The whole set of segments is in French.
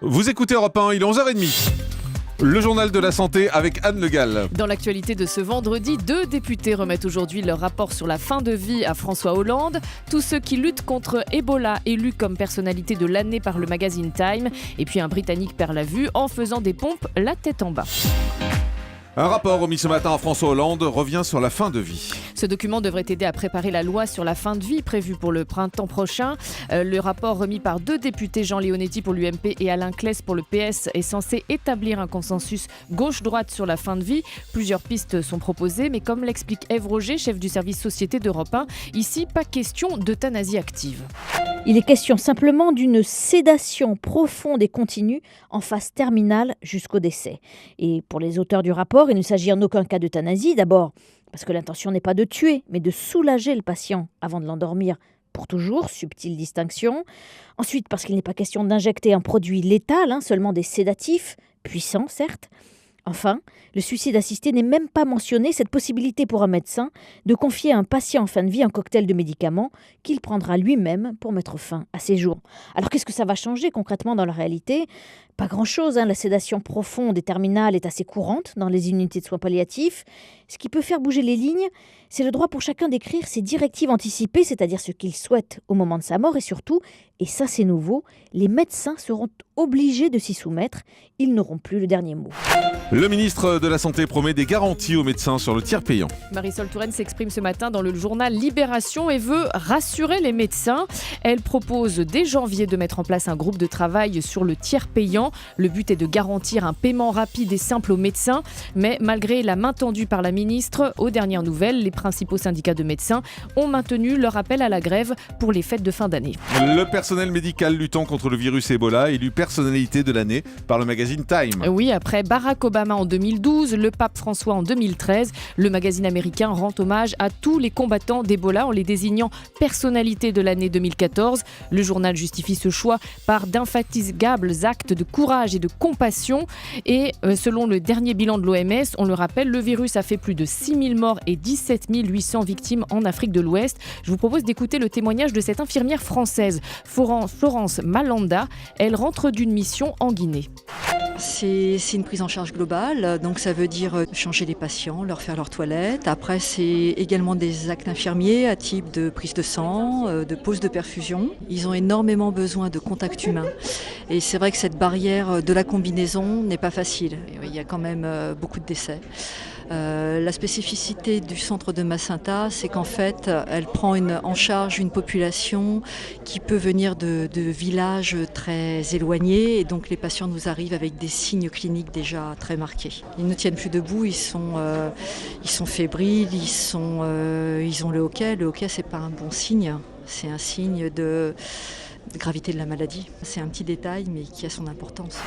Vous écoutez Europe 1, il est 11h30. Le journal de la santé avec Anne Le Gall. Dans l'actualité de ce vendredi, 2 députés remettent aujourd'hui leur rapport sur la fin de vie à François Hollande. Tous ceux qui luttent contre Ebola, élus comme personnalité de l'année par le magazine Time. Et puis un Britannique perd la vue en faisant des pompes la tête en bas. Un rapport remis ce matin à François Hollande revient sur la fin de vie. Ce document devrait aider à préparer la loi sur la fin de vie prévue pour le printemps prochain. Le rapport remis par 2 députés, Jean Leonetti pour l'UMP et Alain Claes pour le PS, est censé établir un consensus gauche-droite sur la fin de vie. Plusieurs pistes sont proposées, mais comme l'explique Ève Roger, chef du service Société d'Europe 1, ici, pas question d'euthanasie active. Il est question simplement d'une sédation profonde et continue en phase terminale jusqu'au décès. Et pour les auteurs du rapport, il ne s'agit en aucun cas d'euthanasie. D'abord, parce que l'intention n'est pas de tuer, mais de soulager le patient avant de l'endormir pour toujours, subtile distinction. Ensuite, parce qu'il n'est pas question d'injecter un produit létal, seulement des sédatifs, puissants certes. Enfin, le suicide assisté n'est même pas mentionné, cette possibilité pour un médecin de confier à un patient en fin de vie un cocktail de médicaments qu'il prendra lui-même pour mettre fin à ses jours. Alors qu'est-ce que ça va changer concrètement dans la réalité ? Pas grand-chose, la sédation profonde et terminale est assez courante dans les unités de soins palliatifs. Ce qui peut faire bouger les lignes, c'est le droit pour chacun d'écrire ses directives anticipées, c'est-à-dire ce qu'il souhaite au moment de sa mort et surtout, et ça c'est nouveau, les médecins seront obligés de s'y soumettre, ils n'auront plus le dernier mot. Le ministre de la Santé promet des garanties aux médecins sur le tiers payant. Marisol Touraine s'exprime ce matin dans le journal Libération et veut rassurer les médecins. Elle propose dès janvier de mettre en place un groupe de travail sur le tiers payant. Le but est de garantir un paiement rapide et simple aux médecins. Mais malgré la main tendue par la ministre, aux dernières nouvelles, les principaux syndicats de médecins ont maintenu leur appel à la grève pour les fêtes de fin d'année. Le personnel médical luttant contre le virus Ebola élu personnalité de l'année par le magazine Time. Oui, après Barack Obama en 2012, le pape François en 2013, le magazine américain rend hommage à tous les combattants d'Ebola en les désignant personnalité de l'année 2014. Le journal justifie ce choix par d'infatigables actes de courage et de compassion. Et selon le dernier bilan de l'OMS, on le rappelle, le virus a fait plus de 6000 morts et 17 800 victimes en Afrique de l'Ouest. Je vous propose d'écouter le témoignage de cette infirmière française, Florence Malanda. Elle rentre d'une mission en Guinée. C'est une prise en charge globale, donc ça veut dire changer les patients, leur faire leur toilette. Après, c'est également des actes infirmiers à type de prise de sang, de pose de perfusion. Ils ont énormément besoin de contact humain. Et c'est vrai que cette barrière de la combinaison n'est pas facile. Il y a quand même beaucoup de décès. La spécificité du centre de Macenta, c'est qu'en fait, elle prend en charge une population qui peut venir de villages très éloignés et donc les patients nous arrivent avec des signes cliniques déjà très marqués. Ils ne tiennent plus debout, ils sont fébriles, ils ont le hoquet. Le hoquet, c'est pas un bon signe, c'est un signe de gravité de la maladie. C'est un petit détail mais qui a son importance.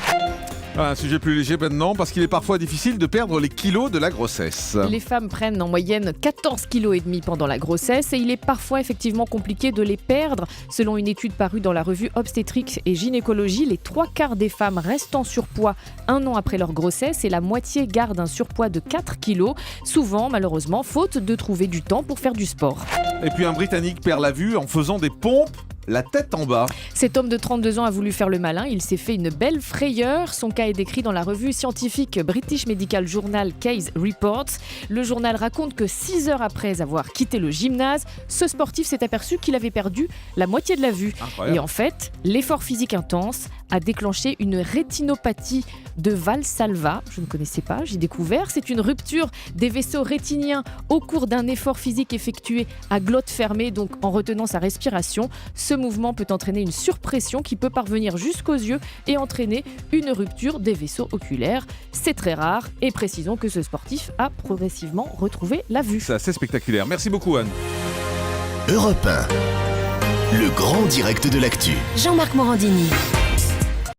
Un sujet plus léger maintenant parce qu'il est parfois difficile de perdre les kilos de la grossesse. Les femmes prennent en moyenne 14,5 kg pendant la grossesse et il est parfois effectivement compliqué de les perdre. Selon une étude parue dans la revue Obstétrique et Gynécologie, les 3/4 des femmes restent en surpoids 1 an après leur grossesse et la moitié garde un surpoids de 4 kg, souvent malheureusement faute de trouver du temps pour faire du sport. Et puis un Britannique perd la vue en faisant des pompes la tête en bas. Cet homme de 32 ans a voulu faire le malin, il s'est fait une belle frayeur. Son cas est décrit dans la revue scientifique British Medical Journal Case Reports. Le journal raconte que 6 heures après avoir quitté le gymnase, ce sportif s'est aperçu qu'il avait perdu la moitié de la vue. Incroyable. Et en fait, l'effort physique intense a déclenché une rétinopathie de Valsalva. Je ne connaissais pas, j'ai découvert. C'est une rupture des vaisseaux rétiniens au cours d'un effort physique effectué à glotte fermée, donc en retenant sa respiration. Ce mouvement peut entraîner une surpression qui peut parvenir jusqu'aux yeux et entraîner une rupture des vaisseaux oculaires. C'est très rare et précisons que ce sportif a progressivement retrouvé la vue. C'est assez spectaculaire. Merci beaucoup Anne. Europe 1, le grand direct de l'actu. Jean-Marc Morandini.